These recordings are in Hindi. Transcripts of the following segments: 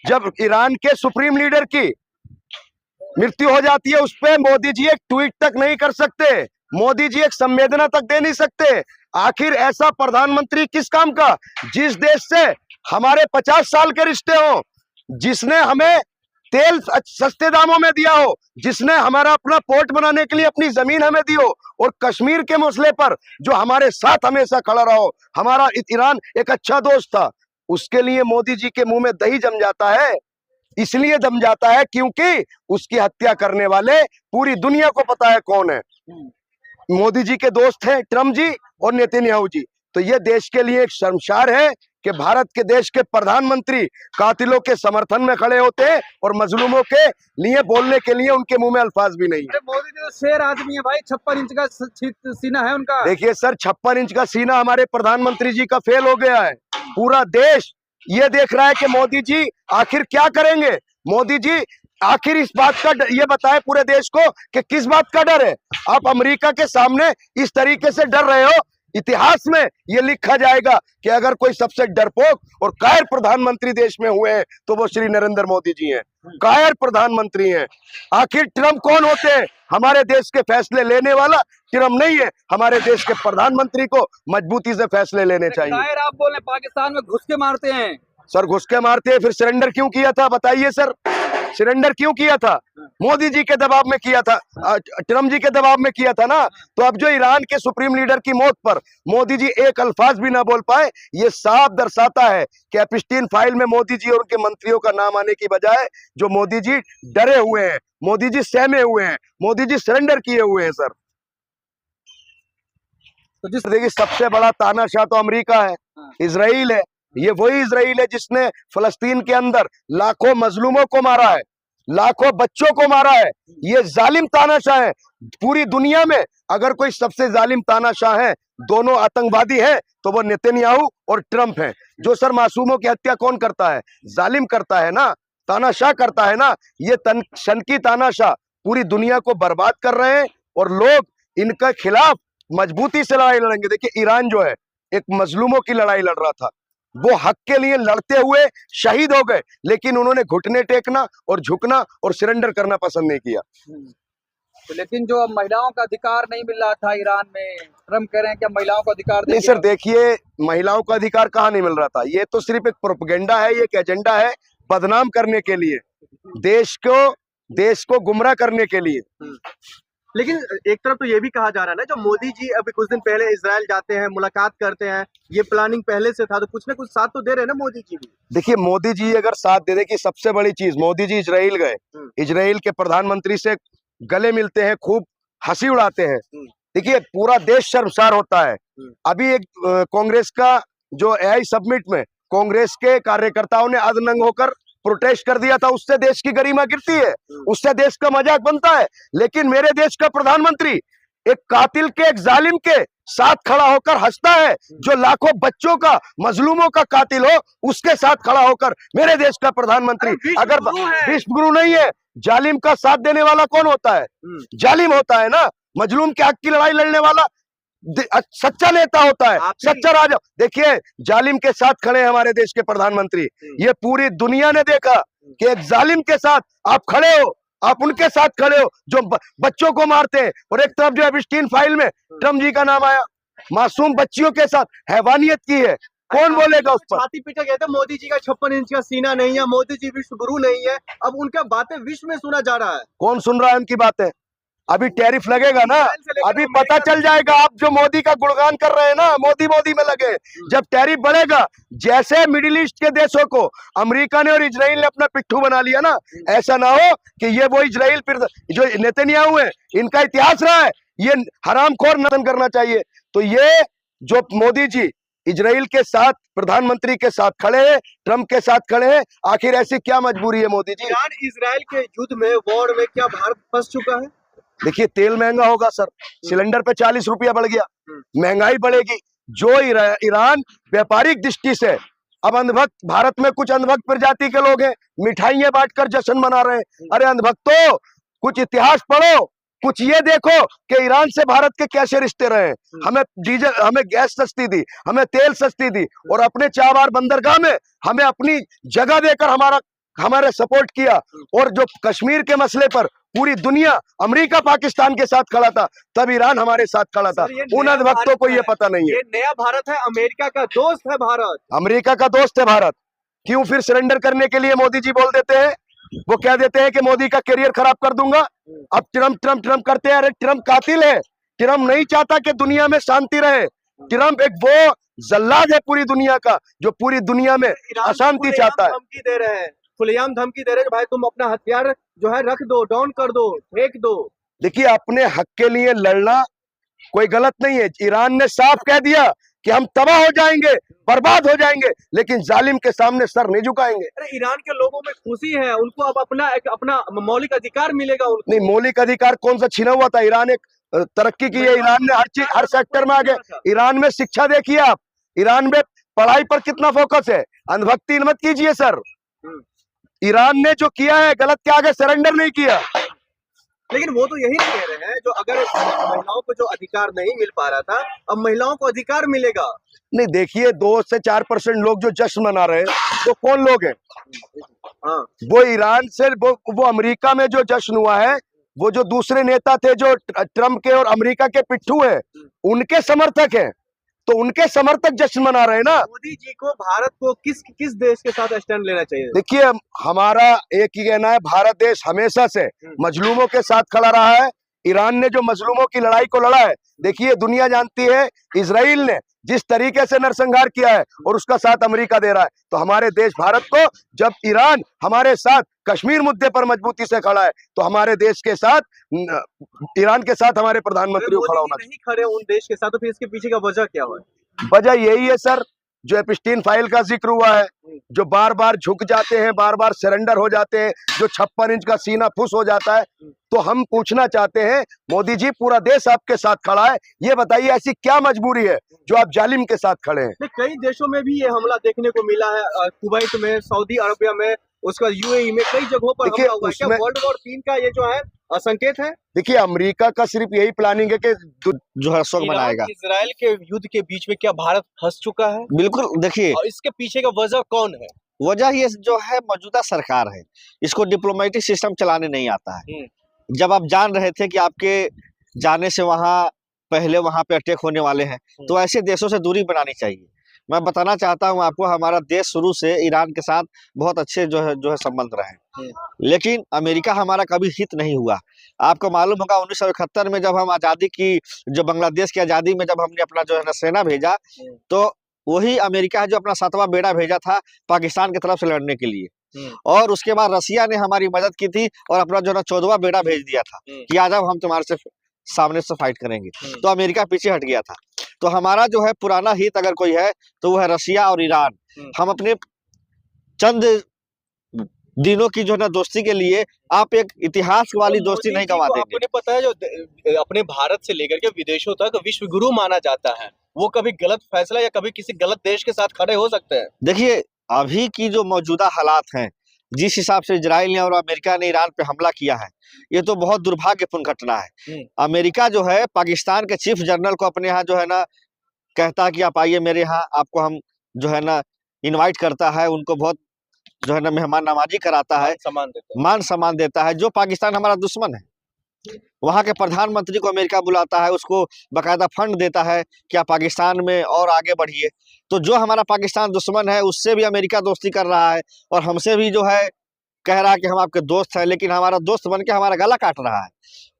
जब ईरान के सुप्रीम लीडर की मृत्यु हो जाती है, उस पे मोदी जी एक ट्वीट तक नहीं कर सकते, मोदी जी एक संवेदना तक दे नहीं सकते। आखिर ऐसा प्रधानमंत्री किस काम का, जिस देश से हमारे 50 साल के रिश्ते हो, जिसने हमें तेल सस्ते दामों में दिया हो, जिसने हमारा अपना पोर्ट बनाने के लिए अपनी जमीन हमें दी हो, और कश्मीर के मसले पर जो हमारे साथ हमेशा खड़ा रहा हो। हमारा ईरान एक अच्छा दोस्त था, उसके लिए मोदी जी के मुंह में दही जम जाता है। इसलिए जम जाता है क्योंकि उसकी हत्या करने वाले पूरी दुनिया को पता है कौन है। मोदी जी के दोस्त हैं ट्रम्प जी और नेतन्याहू जी। तो ये देश के लिए एक शर्मसार है कि भारत के देश के प्रधानमंत्री कातिलों के समर्थन में खड़े होते हैं और मजलूमों के लिए बोलने के लिए उनके मुंह में अल्फाज भी नहीं है। मोदी जी तो शेर आदमी है भाई, 56 इंच का सीना है उनका। देखिए सर, 56 इंच का सीना हमारे प्रधानमंत्री जी का फेल हो गया है। पूरा देश ये देख रहा है कि मोदी जी आखिर क्या करेंगे। मोदी जी आखिर इस बात का ये बताए पूरे देश को कि किस बात का डर है। आप अमेरिका के सामने इस तरीके से डर रहे हो, इतिहास में ये लिखा जाएगा कि अगर कोई सबसे डरपोक और कायर प्रधानमंत्री देश में हुए हैं तो वो श्री नरेंद्र मोदी जी हैं। कायर प्रधानमंत्री हैं। आखिर ट्रम्प कौन होते हैं? हमारे देश के फैसले लेने वाला ट्रम्प नहीं है। हमारे देश के प्रधानमंत्री को मजबूती से फैसले लेने चाहिए। कायर आप बोले, पाकिस्तान में घुस के मारते हैं सर। घुस के मारते हैं, फिर सरेंडर क्यों किया था बताइए सर? सरेंडर क्यों किया था? मोदी जी के दबाव में किया था, ट्रम्प जी के दबाव में किया था ना। तो अब जो ईरान के सुप्रीम लीडर की मौत पर मोदी जी एक अल्फाज भी ना बोल पाए, ये साफ दर्शाता है कि एप्स्टीन फाइल में मोदी जी और उनके मंत्रियों का नाम आने की बजाय जो मोदी जी डरे हुए हैं, मोदी जी सहमे हुए हैं, मोदी जी सरेंडर किए हुए हैं सर। तो जिस देखिए सबसे बड़ा तानाशाह तो अमेरिका है, इजराइल है। ये वही इजराइल है जिसने फलस्तीन के अंदर लाखों मजलूमों को मारा है, लाखों बच्चों को मारा है। ये जालिम तानाशाह है। पूरी दुनिया में अगर कोई सबसे जालिम तानाशाह है, दोनों आतंकवादी हैं, तो वो नेतन्याहू और ट्रम्प हैं। जो सर मासूमों की हत्या कौन करता है? जालिम करता है ना, तानाशाह करता है ना। ये सनकी तानाशाह पूरी दुनिया को बर्बाद कर रहे हैं और लोग इनके खिलाफ मजबूती से लड़ाई लड़ेंगे। देखिए ईरान जो है एक मजलूमों की लड़ाई लड़ रहा था, वो हक के लिए लड़ते हुए शहीद हो गए, लेकिन उन्होंने घुटने टेकना और झुकना और सरेंडर करना पसंद नहीं किया। तो लेकिन जो अब महिलाओं का अधिकार नहीं मिल रहा था ईरान में, ट्रम्प कह रहे हैं कि महिलाओं को अधिकार नहीं सर, देखिए महिलाओं का अधिकार कहाँ नहीं मिल रहा था। ये तो सिर्फ एक प्रोपेगेंडा है, ये एक एजेंडा है बदनाम करने के लिए, देश को गुमराह करने के लिए। लेकिन एक तरफ तो ये भी कहा जा रहा है ना, जो मोदी जी अभी कुछ दिन पहले इजराइल जाते हैं, मुलाकात करते हैं, ये प्लानिंग पहले से था, तो कुछ ना कुछ साथ तो दे रहे हैं ना मोदी जी भी। देखिए मोदी जी अगर साथ दे दे कि सबसे बड़ी चीज, मोदी जी इजराइल गए, इजराइल के प्रधानमंत्री से गले मिलते हैं, खूब हंसी उड़ाते हैं। देखिए पूरा देश शर्मसार होता है। अभी एक कांग्रेस का जो एआई समिट में कांग्रेस के कार्यकर्ताओं ने अधनंग होकर प्रोटेस्ट कर दिया था, उससे देश की गरिमा गिरती है, उससे देश का मजाक बनता है। लेकिन मेरे देश का प्रधानमंत्री एक कातिल के, एक जालिम के साथ खड़ा होकर हंसता है, जो लाखों बच्चों का, मजलूमों का कातिल हो, उसके साथ खड़ा होकर मेरे देश का प्रधानमंत्री। अगर विश्व गुरु नहीं है, जालिम का साथ देने वाला कौन होता है? जालिम होता है ना। मजलूम के हक की लड़ाई लड़ने वाला सच्चा नेता होता है, सच्चा राजा। देखिए जालिम के साथ खड़े हैं हमारे देश के प्रधानमंत्री। ये पूरी दुनिया ने देखा कि एक जालिम के साथ आप खड़े हो, आप उनके साथ खड़े हो जो बच्चों को मारते हैं, और एक तरफ जो एप्स्टीन फाइल में ट्रम्प जी का नाम आया, मासूम बच्चियों के साथ हैवानियत की है। कौन बोलेगा उस पर? छाती पीटा गया था मोदी जी का 56 इंच का सीना नहीं है, मोदी जी विश्व गुरु नहीं है। अब उनका बातें विश्व में सुना जा रहा है। कौन सुन रहा है उनकी बातें? अभी टैरिफ लगेगा ना, अभी पता चल जाएगा। आप जो मोदी का गुणगान कर रहे हैं ना, मोदी मोदी में लगे, जब टैरिफ बढ़ेगा, जैसे मिडिल ईस्ट के देशों को अमेरिका ने और इजराइल ने अपना पिट्ठू बना लिया ना, ऐसा ना हो कि ये वो इजराइल फिर जो नेतन्याहू है, इनका इतिहास रहा है, ये हरामखोर नतन करना चाहिए। तो ये जो मोदी जी इजराइल के साथ, प्रधानमंत्री के साथ खड़े हैं, ट्रम्प के साथ खड़े हैं, आखिर ऐसी क्या मजबूरी है मोदी जी? ईरान इजराइल के युद्ध में, वॉर में क्या भारत फंस चुका है? देखिए तेल महंगा होगा सर, सिलेंडर पे 40 रुपया बढ़ गया, महंगाई बढ़ेगी। जो ईरान व्यापारिक दृष्टि से, अब अंधभक्त, भारत में कुछ अंधभक्त प्रजाति के लोग हैं, मिठाइयां बांटकर जश्न मना रहे हैं। अरे अंधभक्तों, कुछ इतिहास पढ़ो, कुछ ये देखो कि ईरान से भारत के कैसे रिश्ते रहे। हमें डीजल, हमें गैस सस्ती दी, हमें तेल सस्ती दी, और अपने चाबार बंदरगाह में हमें अपनी जगह देकर हमारा हमारे सपोर्ट किया, और जो कश्मीर के मसले पर पूरी दुनिया अमेरिका पाकिस्तान के साथ खड़ा था, तब ईरान हमारे साथ खड़ा था। सर, ये उन नया अधभक्तों भारत को है। ये पता नहीं है। ये नया भारत है, अमेरिका का दोस्त है भारत। अमेरिका का दोस्त है भारत। क्यों फिर सरेंडर करने के लिए मोदी जी बोल देते हैं? वो कह देते हैं कि मोदी का करियर खराब कर दूंगा। अब ट्रम्प ट्रम्प ट्रम्प करते हैं। अरे ट्रम्प कातिल है। ट्रम्प नहीं चाहता कि दुनिया में शांति रहे। ट्रम्प एक वो जल्लाद है पूरी दुनिया का, जो पूरी दुनिया में ईरान को अशांति खुलेआम चाहता है। धमकी दे रहे हैं, खुलेआम धमकी दे रहे हैं कि भाई तुम अपना हथियार जो है रख दो, डाउन कर दो, फेंक दो। देखिए, अपने हक के लिए लड़ना कोई गलत नहीं है। ईरान ने साफ कह दिया कि हम तबाह हो जाएंगे, बर्बाद हो जाएंगे, लेकिन जालिम के सामने सर नहीं झुकाएंगे। अरे ईरान के लोगों में खुशी है, उनको अब अपना मौलिक अधिकार मिलेगा उनको। नहीं, मौलिक अधिकार कौन सा छीना हुआ था? ईरान एक तरक्की की है। ईरान ने हर चीज, हर सेक्टर में आगे। ईरान में शिक्षा देखिए आप, ईरान में पढ़ाई पर कितना फोकस है। अंधभक्ति मत कीजिए सर। ईरान ने जो किया है गलत के आगे सरेंडर नहीं किया। लेकिन वो तो यही कह रहे हैं, जो अगर महिलाओं को जो अधिकार नहीं मिल पा रहा था, अब महिलाओं को अधिकार मिलेगा। नहीं, देखिए 2 से 4% लोग जो जश्न मना रहे हैं, वो कौन लोग हैं? हाँ, वो ईरान से, वो अमेरिका में जो जश्न हुआ है, वो जो दूसरे नेता थे जो ट्रम्प के और अमेरिका के पिट्ठू हैं, उनके समर्थक हैं। तो उनके समर्थक जश्न मना रहे हैं ना। मोदी जी को, भारत को किस देश के साथ स्टैंड लेना चाहिए? देखिए, हमारा एक ही कहना है, भारत देश हमेशा से मजलूमों के साथ खड़ा रहा है। ईरान ने जो मजलूमों की लड़ाई को लड़ा है, देखिए दुनिया जानती है, इजराइल ने जिस तरीके से नरसंहार किया है, और उसका साथ अमेरिका दे रहा है। तो हमारे देश भारत को, जब ईरान हमारे साथ कश्मीर मुद्दे पर मजबूती से खड़ा है, तो हमारे देश के साथ, ईरान के साथ हमारे प्रधानमंत्री को खड़ा होना चाहिए। नहीं खड़े उन देश के साथ, तो फिर इसके पीछे का वजह क्या है? वजह यही है सर, जो एप्स्टीन फाइल का जिक्र हुआ है, जो बार बार झुक जाते हैं, बार बार सरेंडर हो जाते हैं, जो 56 इंच का सीना फुस हो जाता है। तो हम पूछना चाहते हैं, मोदी जी पूरा देश आपके साथ खड़ा है, ये बताइए ऐसी क्या मजबूरी है जो आप जालिम के साथ खड़े हैं? कई देशों में भी ये हमला देखने को मिला है, कुवैत में, सऊदी अरबिया में, उसके बाद यूएई में, कई जगहों पर हमला हुआ है। क्या वर्ल्ड वॉर 3 का ये जो है संकेत है? देखिए, अमेरिका का सिर्फ यही प्लानिंग है कि जो है शोक मनाएगा। इजराइल के युद्ध के बीच में क्या भारत फंस चुका है? बिल्कुल। देखिए, और इसके पीछे का वजह कौन है? वजह ये जो है मौजूदा सरकार है, इसको डिप्लोमेटिक सिस्टम चलाने नहीं आता है। जब आप जान रहे थे कि आपके जाने से पहले वहां पे अटैक होने वाले हैं, तो ऐसे देशों से दूरी बनानी चाहिए। मैं बताना चाहता हूं आपको, हमारा देश शुरू से ईरान के साथ बहुत अच्छे जो है संबंध रहे, लेकिन अमेरिका हमारा कभी हित नहीं हुआ। आपको मालूम होगा 1971 में जब हम आज़ादी की, जो बांग्लादेश की आज़ादी में जब हमने अपना जो है ना सेना भेजा, तो वही अमेरिका है जो अपना 7वां बेड़ा भेजा था पाकिस्तान की तरफ से लड़ने के लिए। और उसके बाद रसिया ने हमारी मदद की थी और अपना जो है ना 14वां बेड़ा भेज दिया था कि आ जाओ, हम तुम्हारे से सामने से फाइट करेंगे। तो अमेरिका पीछे हट गया था। तो हमारा जो है पुराना हित अगर कोई है तो वो है रसिया और ईरान। हम अपने चंद दिनों की जो है ना दोस्ती के लिए आप एक इतिहास वाली दोस्ती नहीं गवा देंगे। आपको पता है, जो अपने भारत से लेकर के विदेशों तक विश्व गुरु माना जाता है, वो कभी गलत फैसला या कभी किसी गलत देश के साथ खड़े हो सकते हैं? देखिए, अभी की जो मौजूदा हालात हैं, जिस हिसाब से इजराइल ने और अमेरिका ने ईरान पे हमला किया है, ये तो बहुत दुर्भाग्यपूर्ण घटना है। अमेरिका जो है पाकिस्तान के चीफ जनरल को अपने यहाँ जो है ना कहता है कि आप आइए मेरे यहाँ, आपको हम जो है ना इनवाइट करता है, उनको बहुत जो है ना मेहमान नवाजी कराता है, मान सम्मान देता है। जो पाकिस्तान हमारा दुश्मन है, वहाँ के प्रधानमंत्री को अमेरिका बुलाता है, उसको बाकायदा फंड देता है कि आप पाकिस्तान में और आगे बढ़िए। तो जो हमारा पाकिस्तान दुश्मन है, उससे भी अमेरिका दोस्ती कर रहा है और हमसे भी जो है कह रहा है कि हम आपके दोस्त हैं, लेकिन हमारा दोस्त बन के हमारा गला काट रहा है।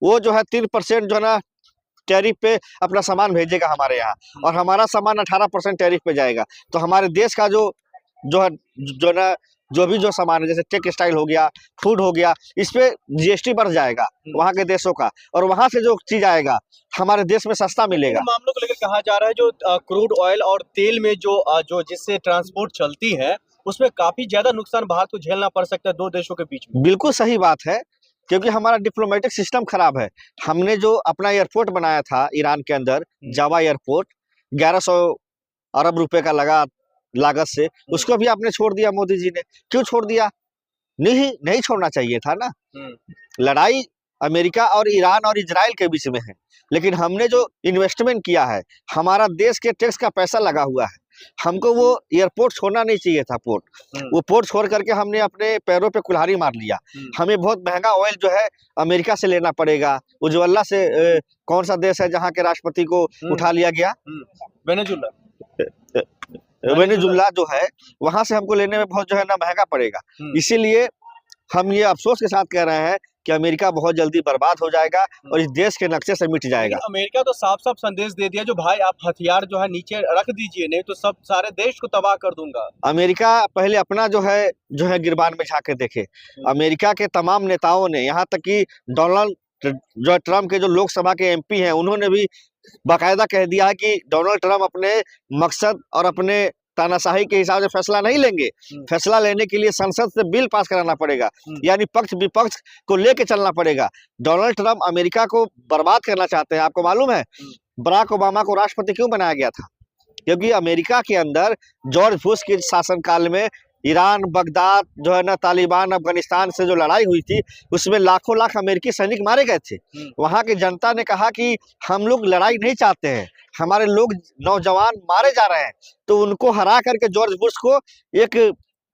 वो जो है 3% जो है ना टैरिफ पे अपना सामान भेजेगा हमारे यहाँ, और हमारा सामान 18% टैरिफ पे जाएगा। तो हमारे देश का जो है जो सामान है, जैसे टेक्सटाइल हो गया, फूड हो गया, इस पे जीएसटी बढ़ जाएगा वहाँ के देशों का, और वहाँ से जो चीज आएगा हमारे देश में सस्ता मिलेगा। मामलों को लेकर कहा जा रहा है, जो क्रूड ऑयल और तेल में जो जिससे ट्रांसपोर्ट चलती है, उसमें काफी ज्यादा नुकसान भारत को झेलना पड़ सकता है 2 देशों के बीच में। बिल्कुल सही बात है, क्योंकि हमारा डिप्लोमेटिक सिस्टम खराब है। हमने जो अपना एयरपोर्ट बनाया था ईरान के अंदर, जावा एयरपोर्ट, 1100 अरब रुपए का लागत से, उसको भी आपने छोड़ दिया मोदी जी ने। क्यों छोड़ दिया? नहीं छोड़ना चाहिए था ना। लड़ाई अमेरिका और ईरान और इजराइल के बीच में है, लेकिन हमने जो इन्वेस्टमेंट किया है, हमारा देश के टैक्स का पैसा लगा हुआ है, हमको वो एयरपोर्ट छोड़ना नहीं चाहिए था पोर्ट। वो पोर्ट छोड़ करके हमने अपने पैरों पे कुल्हाड़ी मार लिया। हमें बहुत महंगा ऑयल जो है अमेरिका से लेना पड़ेगा। उज्ज्वला से कौन सा देश है जहाँ के राष्ट्रपति को उठा लिया गया, वेनेजुला जो है, वहां से हमको लेने में बहुत जो है ना महंगा पड़ेगा। इसीलिए हम ये अफसोस के साथ कह रहे हैं कि अमेरिका बहुत जल्दी बर्बाद हो जाएगा और इस देश के नक्शे से मिट जाएगा। अमेरिका तो साफ साफ संदेश दे दिया, जो भाई आप हथियार जो है नीचे रख दीजिए, नहीं तो सब सारे देश को तबाह कर दूंगा। अमेरिका पहले अपना जो है गिरबान में झांक के देखे। अमेरिका के तमाम नेताओं ने, यहाँ तक कि डोनाल्ड जो ट्रम्प के जो लोकसभा के एमपी हैं, उन्होंने भी बाकायदा कह दिया है कि डोनाल्ड ट्रम्प अपने मकसद और अपने तानाशाही के हिसाब से फैसला नहीं लेंगे। फैसला लेने के लिए संसद से बिल पास कराना पड़ेगा, यानी पक्ष विपक्ष को लेके चलना पड़ेगा। डोनाल्ड ट्रम्प अमेरिका को बर्बाद करना चाहते हैं। आपको मालूम है बराक ओबामा को राष्ट्रपति क्यों बनाया गया था? क्योंकि अमेरिका के अंदर जॉर्ज बुश के शासनकाल में ईरान, बगदाद जो है ना, तालिबान, अफगानिस्तान से जो लड़ाई हुई थी, उसमें लाखों लाख अमेरिकी सैनिक मारे गए थे। वहां की जनता ने कहा कि हम लोग लड़ाई नहीं चाहते हैं, हमारे लोग नौजवान मारे जा रहे हैं। तो उनको हरा करके जॉर्ज बुश को, एक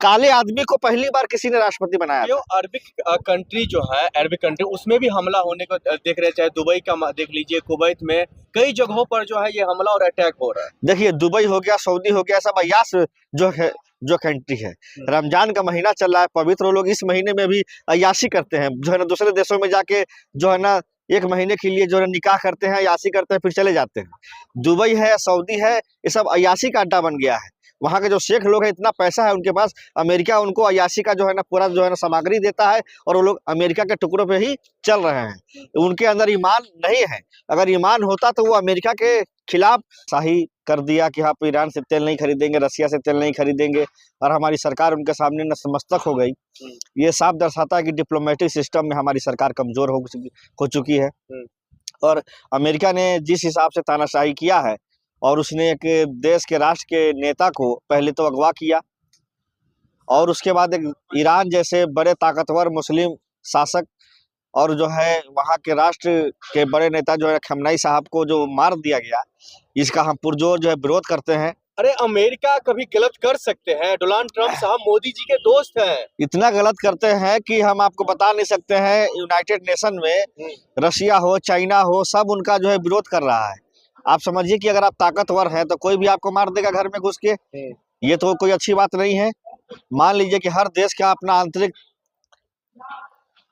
काले आदमी को पहली बार किसी ने राष्ट्रपति बनाया। जो अरबिक कंट्री जो है, अरबिक कंट्री, उसमें भी हमला होने को देख रहे हैं। चाहे दुबई का देख लीजिए, कुवैत में कई जगहों पर जो है ये हमला और अटैक हो रहा है। देखिए, दुबई हो गया, सऊदी हो गया, सब अय्याश जो कंट्री है। रमजान का महीना चल रहा है, पवित्र लोग इस महीने में भी अय्याशी करते हैं, जो है ना दूसरे देशों में जाके जो है ना एक महीने के लिए जो है निकाह करते हैं, अय्याशी करते हैं, फिर चले जाते हैं। दुबई है, सऊदी है, ये सब अय्याशी का अड्डा बन गया है। वहाँ के जो शेख लोग हैं, इतना पैसा है उनके पास, अमेरिका उनको अय्याशी का जो है ना पूरा जो है ना सामग्री देता है, और वो लोग अमेरिका के टुकड़ों पे ही चल रहे हैं। उनके अंदर ईमान नहीं है। अगर ईमान होता तो वो अमेरिका के खिलाफ सही कर दिया कि आप ईरान से तेल नहीं खरीदेंगे, रसिया से तेल नहीं खरीदेंगे, और हमारी सरकार उनके सामने नतमस्तक हो गई। ये साफ दर्शाता है कि डिप्लोमेटिक सिस्टम में हमारी सरकार कमजोर हो चुकी है। और अमेरिका ने जिस हिसाब से तानाशाही किया है, और उसने एक देश के राष्ट्र के नेता को पहले तो अगवा किया, और उसके बाद एक ईरान जैसे बड़े ताकतवर मुस्लिम शासक और जो है वहाँ के राष्ट्र के बड़े नेता जो है खमनाई साहब को जो मार दिया गया, इसका हम पुरजोर जो है विरोध करते हैं। अरे अमेरिका कभी गलत कर सकते हैं, डोनाल्ड ट्रम्प साहब मोदी जी के दोस्त हैं। इतना गलत करते हैं कि हम आपको बता नहीं सकते हैं। यूनाइटेड नेशन में रशिया हो, चाइना हो, सब उनका जो है विरोध कर रहा है। आप समझिए कि अगर आप ताकतवर हैं तो कोई भी आपको मार देगा घर में घुस के। ये तो कोई अच्छी बात नहीं है। मान लीजिए कि हर देश का अपना आंतरिक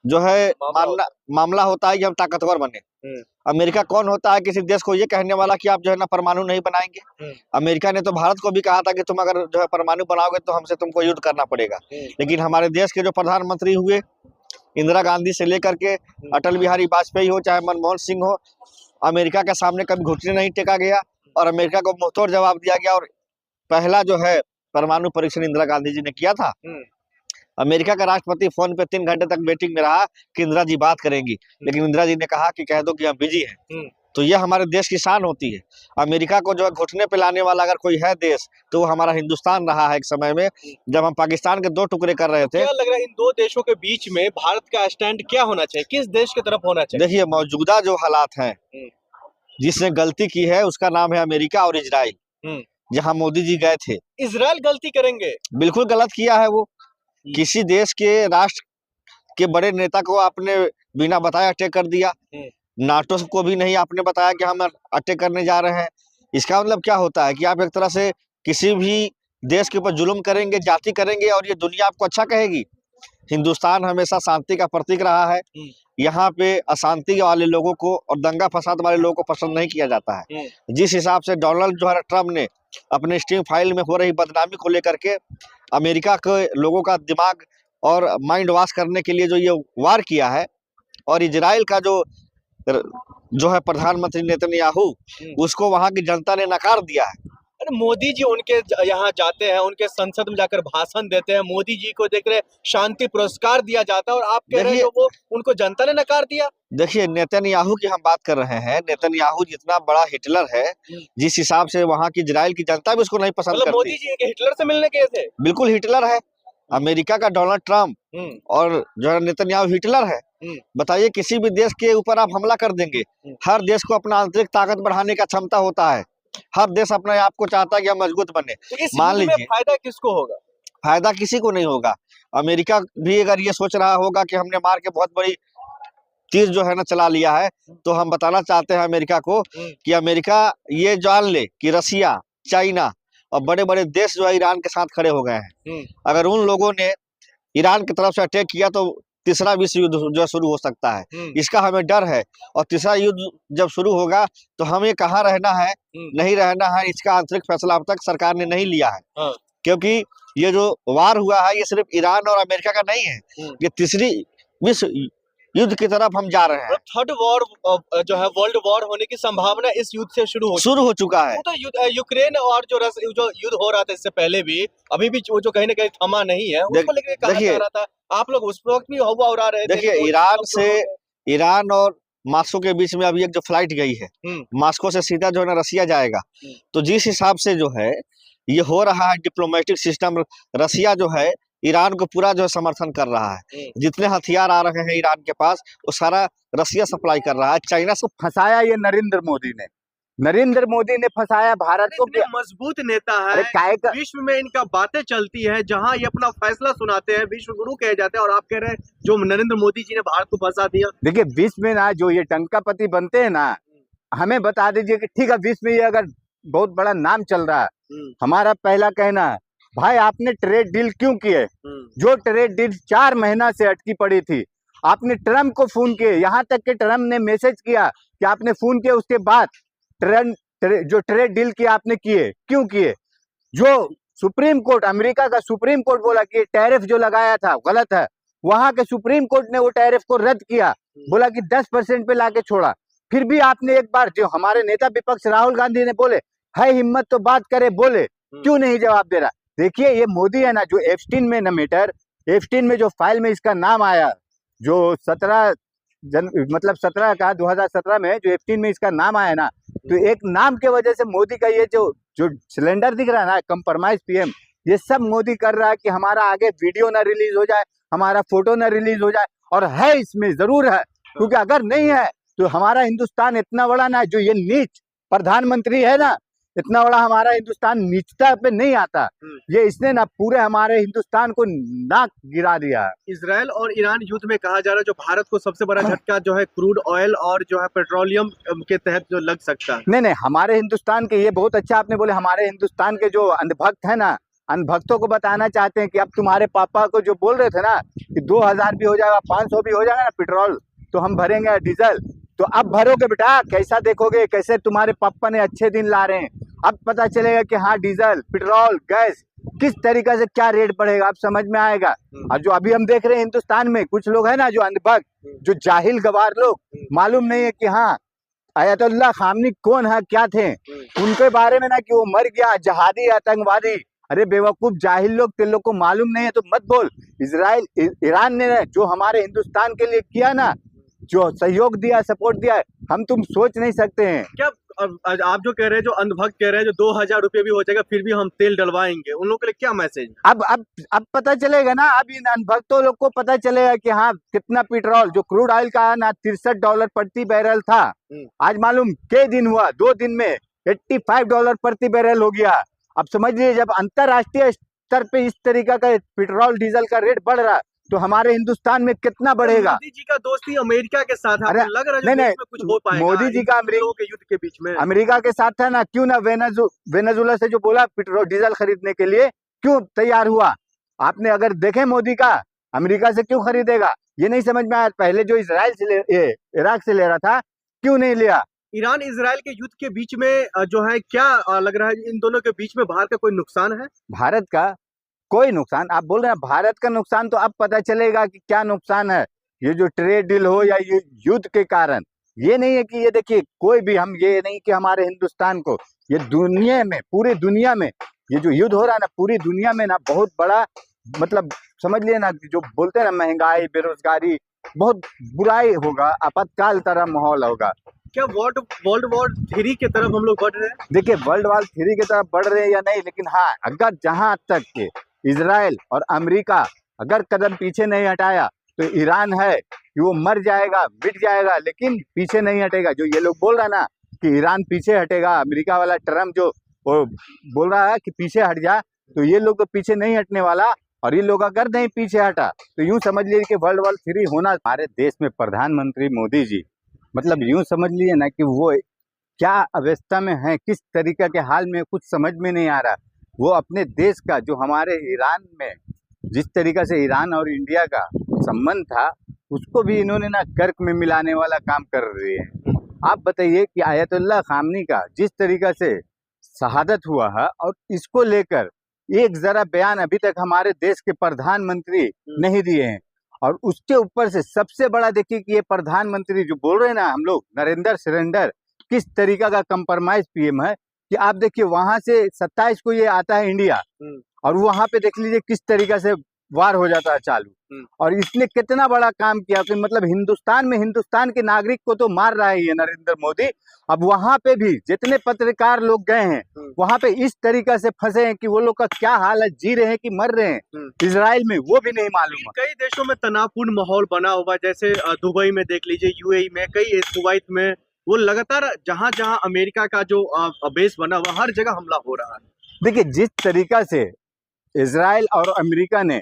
जो है मामला होता है कि हम ताकतवर बने। अमेरिका कौन होता है किसी देश को ये कहने वाला कि आप जो है ना परमाणु नहीं बनाएंगे? अमेरिका ने तो भारत को भी कहा था कि तुम अगर जो है परमाणु बनाओगे तो हमसे तुमको युद्ध करना पड़ेगा। लेकिन हमारे देश के जो प्रधानमंत्री हुए, इंदिरा गांधी से लेकर के अटल बिहारी वाजपेयी हो, चाहे मनमोहन सिंह हो, अमेरिका के सामने कभी घुटने नहीं टेका गया और अमेरिका को मुंहतोड़ जवाब दिया गया। और पहला जो है परमाणु परीक्षण इंदिरा गांधी जी ने किया था। अमेरिका का राष्ट्रपति फोन पे 3 घंटे तक मीटिंग में रहा कि इंदिरा जी बात करेंगी, लेकिन इंदिरा जी ने कहा कि कह दो कि हम बिजी हैं। तो यह हमारे देश की शान होती है। अमेरिका को जो है घुटने पे लाने वाला अगर कोई है देश तो वो हमारा हिंदुस्तान रहा है। एक समय में जब हम पाकिस्तान के 2 टुकड़े कर रहे थे। क्या लग रहा है इन 2 देशों के बीच में भारत का स्टैंड क्या होना चाहिए, किस देश की तरफ होना चाहिए? देखिए, मौजूदा जो हालात हैं, जिसने गलती की है उसका नाम है अमेरिका और इजराइल। जहां मोदी जी गए थे, इजराइल गलती करेंगे? बिल्कुल गलत किया है वो। किसी देश के राष्ट्र के बड़े नेता को आपने बिना बताए अटैक कर दिया। नाटो को भी नहीं आपने बताया कि हम अटैक करने जा रहे हैं। इसका मतलब क्या होता है कि आप एक तरह से किसी भी देश के ऊपर जुल्म करेंगे, जाति करेंगे, और ये दुनिया आपको अच्छा कहेगी। हिंदुस्तान हमेशा शांति का प्रतीक रहा है। यहाँ पे अशांति वाले लोगों को और दंगा फसाद वाले लोगों को पसंद नहीं किया जाता है। जिस हिसाब से डोनाल्ड जो है ट्रम्प ने अपने स्टीम फाइल में हो रही बदनामी को लेकर के अमेरिका के लोगों का दिमाग और माइंड वॉश करने के लिए जो ये वार किया है, और इजराइल का जो है प्रधानमंत्री नेतन्याहू, उसको वहां की जनता ने नकार दिया है। अरे मोदी जी उनके यहाँ जाते हैं, उनके संसद में जाकर भाषण देते हैं, मोदी जी को देख रहे शांति पुरस्कार दिया जाता है, और आप कह रहे हैं वो उनको जनता ने नकार दिया। देखिए, नेतन्याहू की हम बात कर रहे हैं। नेतन्याहू जितना बड़ा हिटलर है, जिस हिसाब से वहाँ की इजराइल की जनता भी उसको नहीं पसंद करती। मोदी जी हिटलर से मिलने गए थे? बिल्कुल हिटलर है। अमेरिका का डोनाल्ड ट्रम्प और जो है नेतन्याहू हिटलर है। बताइए, किसी भी देश के ऊपर आप हमला कर देंगे। हर देश को अपना आंतरिक ताकत बढ़ाने का क्षमता होता है। हर देश अपने आप को चाहता है कि हम मजबूत बने। तो इस मान युद्ध में लीजिए फायदा किसको होगा? फायदा किसी को नहीं होगा। अमेरिका भी अगर ये सोच रहा होगा कि हमने मार के बहुत बड़ी तीर जो है ना चला लिया है, तो हम बताना चाहते हैं अमेरिका को कि अमेरिका ये जान ले कि रसिया, चाइना और बड़े बड़े देश जो है ईरान के साथ खड़े हो गए हैं। अगर उन लोगों ने ईरान की तरफ से अटैक किया तो तीसरा विश्व युद्ध जो शुरू हो सकता है, इसका हमें डर है। और तीसरा युद्ध जब शुरू होगा तो हमें कहाँ रहना है, नहीं रहना है, इसका आंतरिक फैसला अब तक सरकार ने नहीं लिया है। क्योंकि ये जो वार हुआ है ये सिर्फ ईरान और अमेरिका का नहीं है, ये तीसरी विश्व युद्ध की तरफ हम जा रहे हैं। थर्ड वॉर जो है वर्ल्ड वॉर होने की संभावना इस युद्ध से शुरू हो चुका है। तो यूक्रेन और जो युद्ध हो रहा था इससे पहले भी, अभी भी जो कहीं ना कहीं थमा नहीं है, उसको लेकर कहा जा रहा था। आप लोग उस वक्त भी हवा उड़ा रहे थे। देखिए ईरान और मास्को के बीच में अभी एक जो फ्लाइट गई है, मास्को से सीधा जो है ना रसिया जाएगा। तो जिस हिसाब से जो है ये हो रहा है डिप्लोमेटिक सिस्टम, रसिया जो है ईरान को पूरा जो है समर्थन कर रहा है। जितने हथियार आ रहे हैं ईरान के पास वो सारा रसिया सप्लाई कर रहा है। चाइना से फंसाया ये नरेंद्र मोदी ने फंसाया भारत को। मजबूत नेता है, विश्व में इनका बातें चलती है, जहां ये अपना फैसला सुनाते हैं, विश्व गुरु कहे जाते हैं, और आप कह रहे हैं जो नरेंद्र मोदी जी ने भारत को फंसा दिया। देखिए विश्व में ना जो ये टंकापति बनते हैं ना, हमें बता दीजिए कि ठीक है विश्व में ये अगर बहुत बड़ा नाम चल रहा है, हमारा पहला कहना है भाई आपने ट्रेड डील क्यों किए? जो ट्रेड डील 4 महीना से अटकी पड़ी थी, आपने ट्रम्प को फोन किए, यहाँ तक कि ट्रम्प ने मैसेज किया कि आपने फोन किया, उसके बाद जो ट्रेड डील किया आपने किए, क्यों किए? जो सुप्रीम कोर्ट, अमेरिका का सुप्रीम कोर्ट बोला कि टैरिफ जो लगाया था गलत है, वहां के सुप्रीम कोर्ट ने वो टैरिफ को रद्द किया, बोला कि 10% पे लाके छोड़ा। फिर भी आपने एक बार, जो हमारे नेता विपक्ष राहुल गांधी ने बोले है हिम्मत तो बात करे, बोले क्यों नहीं जवाब दे रहा? देखिए ये मोदी है ना, जो एप्स्टीन में न मैटर, एप्स्टीन में जो फाइल में इसका नाम आया, जो 2017 में जो एप्स्टीन में इसका नाम आया ना, तो एक नाम के वजह से मोदी का ये जो सिलेंडर दिख रहा है ना, कंप्रोमाइज पीएम, ये सब मोदी कर रहा है कि हमारा आगे वीडियो ना रिलीज हो जाए, हमारा फोटो ना रिलीज हो जाए। और है इसमें जरूर है, क्योंकि अगर नहीं है तो हमारा हिंदुस्तान इतना बड़ा ना, जो ये नीच प्रधानमंत्री है ना, इतना बड़ा हमारा हिंदुस्तान नीचता पे नहीं आता। ये इसने ना पूरे हमारे हिंदुस्तान को नाक गिरा दिया। इजराइल और ईरान युद्ध में कहा जा रहा है जो भारत को सबसे बड़ा झटका जो है क्रूड ऑयल और जो है पेट्रोलियम के तहत जो लग सकता है। नहीं, हमारे हिंदुस्तान के, ये बहुत अच्छा आपने बोले, हमारे हिंदुस्तान के जो अंधभक्त है ना, अंधभक्तों को बताना चाहते हैं कि अब तुम्हारे पापा को जो बोल रहे थे ना कि 2000 भी हो जाएगा, 500 भी हो जाएगा ना पेट्रोल, तो हम भरेंगे डीजल, तो अब भरोगे बेटा, कैसा देखोगे, कैसे तुम्हारे पापा ने अच्छे दिन ला रहे हैं। अब पता चलेगा कि हाँ डीजल, पेट्रोल, गैस किस तरीके से क्या रेट बढ़ेगा, अब समझ में आएगा। और जो अभी हम देख रहे हैं हिंदुस्तान में कुछ लोग है ना, जो अंधभक्त, जो जाहिल गवार लोग, मालूम नहीं है कि हाँ आयतुल्लाह खामनी कौन है, क्या थे, उनके बारे में ना कि वो मर गया, जहादी, आतंकवादी। अरे बेवकूफ जाहिल लोग, तेरे लोग को मालूम नहीं है तो मत बोल। ईरान ने जो हमारे हिंदुस्तान के लिए किया ना, जो सहयोग दिया, सपोर्ट दिया, हम तुम सोच नहीं सकते हैं। क्या आप जो कह रहे हैं, जो अंधभक्त कह रहे हैं जो 2000 रुपये भी हो जाएगा फिर भी हम तेल डलवाएंगे, उन लोगों के लिए क्या मैसेज? अब पता चलेगा ना, अब इन अनभक्तों लोग को पता चलेगा कि हाँ कितना पेट्रोल, जो क्रूड ऑयल का ना $63 प्रति बैरल था, आज मालूम के दिन हुआ, 2 दिन में $85 प्रति बैरल हो गया। अब समझ लीजिए जब अंतरराष्ट्रीय स्तर पे इस तरीका का पेट्रोल डीजल का रेट बढ़ रहा तो हमारे हिंदुस्तान में कितना बढ़ेगा। मोदी जी का दोस्ती अमेरिका के साथ है, अरे लग रहा है नहीं कुछ हो पाएगा मोदी जी का के युद्ध के बीच में अमेरिका के साथ था ना, क्यों ना वेनेजुला से जो बोला पेट्रोल डीजल खरीदने के लिए क्यों तैयार हुआ? आपने अगर देखे मोदी का, अमेरिका से क्यों खरीदेगा, ये नहीं समझ में आया। पहले जो इजराइल से इराक से ले रहा था, क्यों नहीं लिया? ईरान इजराइल के युद्ध के बीच में जो है क्या लग रहा है, इन दोनों के बीच में भारत का कोई नुकसान है? भारत का कोई नुकसान, आप बोल रहे हैं भारत का नुकसान, तो अब पता चलेगा कि क्या नुकसान है। ये जो ट्रेड डील हो या ये युद्ध के कारण, ये नहीं है कि ये देखिए कोई भी, हम ये नहीं कि हमारे हिंदुस्तान को, ये दुनिया में, पूरी दुनिया में ये जो युद्ध हो रहा है ना, पूरी दुनिया में ना बहुत बड़ा, मतलब समझ लिए ना, जो बोलते हैं ना महंगाई, बेरोजगारी, बहुत बुराई होगा, आपातकाल तरह माहौल होगा। क्या वर्ल्ड वॉर 3 की तरफ हम लोग बढ़ रहे हैं? देखिए वर्ल्ड वॉर 3 की तरफ बढ़ रहे हैं या नहीं, लेकिन हाँ अगर जहां तक के इजराइल और अमेरिका अगर कदम पीछे नहीं हटाया तो ईरान है कि वो मर जाएगा, मिट जाएगा, लेकिन पीछे नहीं हटेगा। जो ये लोग बोल रहा ना कि ईरान पीछे हटेगा, अमेरिका वाला ट्रम्प जो वो बोल रहा है कि पीछे हट जा, तो ये लोग तो पीछे नहीं हटने वाला। और ये लोग अगर नहीं पीछे हटा तो यूं समझ लीजिए कि वर्ल्ड वॉर 3 होना। हमारे देश में प्रधानमंत्री मोदी जी मतलब यूं समझ लीजिए ना कि वो क्या अवस्था में है, किस तरीके के हाल में, कुछ समझ में नहीं आ रहा। वो अपने देश का जो हमारे ईरान में जिस तरीका से ईरान और इंडिया का संबंध था उसको भी इन्होंने ना गर्क में मिलाने वाला काम कर रहे हैं। आप बताइए कि आयतुल्लाह खामनी का जिस तरीका से शहादत हुआ है और इसको लेकर एक जरा बयान अभी तक हमारे देश के प्रधानमंत्री नहीं दिए हैं। और उसके ऊपर से सबसे बड़ा देखिए कि ये प्रधानमंत्री जो बोल रहे हैं ना हम लोग नरेंद्र सरेंडर, किस तरीका का कंप्रोमाइज पीएम है कि आप देखिए वहां से 27 को ये आता है इंडिया और वहां पे देख लीजिए किस तरीका से वार हो जाता है चालू। और इसने कितना बड़ा काम किया कि मतलब हिंदुस्तान में हिंदुस्तान के नागरिक को तो मार रहा है ये नरेंद्र मोदी। अब वहां पे भी जितने पत्रकार लोग गए हैं वहां पे इस तरीका से फंसे हैं कि वो लोग का क्या हाल है, जी रहे हैं कि मर रहे हैं इजराइल में, वो भी नहीं मालूम है। कई देशों में तनावपूर्ण माहौल बना हुआ, जैसे दुबई में देख लीजिए, यूएई में, कई कुवैत में, वो लगातार जहां जहां अमेरिका का जो बेस बना हुआ हर जगह हमला हो रहा है। देखिए जिस तरीका से इजराइल और अमेरिका ने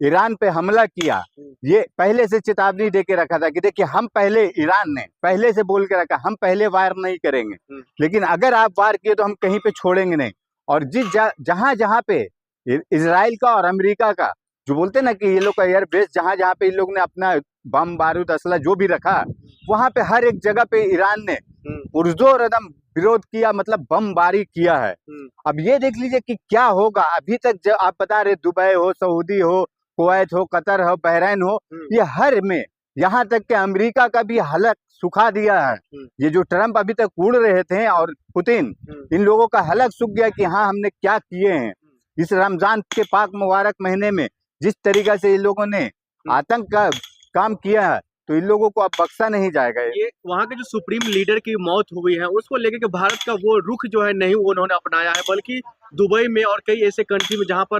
ईरान पे हमला किया, ये पहले से चेतावनी दे के रखा था कि देखिए हम पहले, ईरान ने पहले से बोल के रखा हम पहले वार नहीं करेंगे, लेकिन अगर आप वार किए तो हम कहीं पे छोड़ेंगे नहीं। और जहां जहां पे इजराइल का और अमेरिका का जो बोलते हैं ना कि ये लोग का एयर बेस, जहां जहां पे इन लोग ने अपना बम बारूद असला जो भी रखा, वहां पे हर एक जगह पे ईरान ने पुरजोर एकदम विरोध किया, मतलब बमबारी किया है। अब ये देख लीजिए कि क्या होगा। अभी तक जो आप बता रहे दुबई हो, सऊदी हो, कुवैत हो, कतर हो, बहरीन हो, ये हर में, यहाँ तक कि अमेरिका का भी हलक सुखा दिया है। ये जो ट्रम्प अभी तक उड़ रहे थे और पुतिन, इन लोगों का हलक सूख गया कि हाँ हमने क्या किए हैं। इस रमजान के पाक मुबारक महीने में जिस तरीका से इन लोगों ने आतंक का काम किया है तो इन लोगों को अब बख्शा नहीं जाएगा। ये वहाँ के जो सुप्रीम लीडर की मौत हुई है उसको लेकर के भारत का वो रुख जो है नहीं उन्होंने अपनाया है, बल्कि दुबई में और कई ऐसे कंट्री में जहाँ पर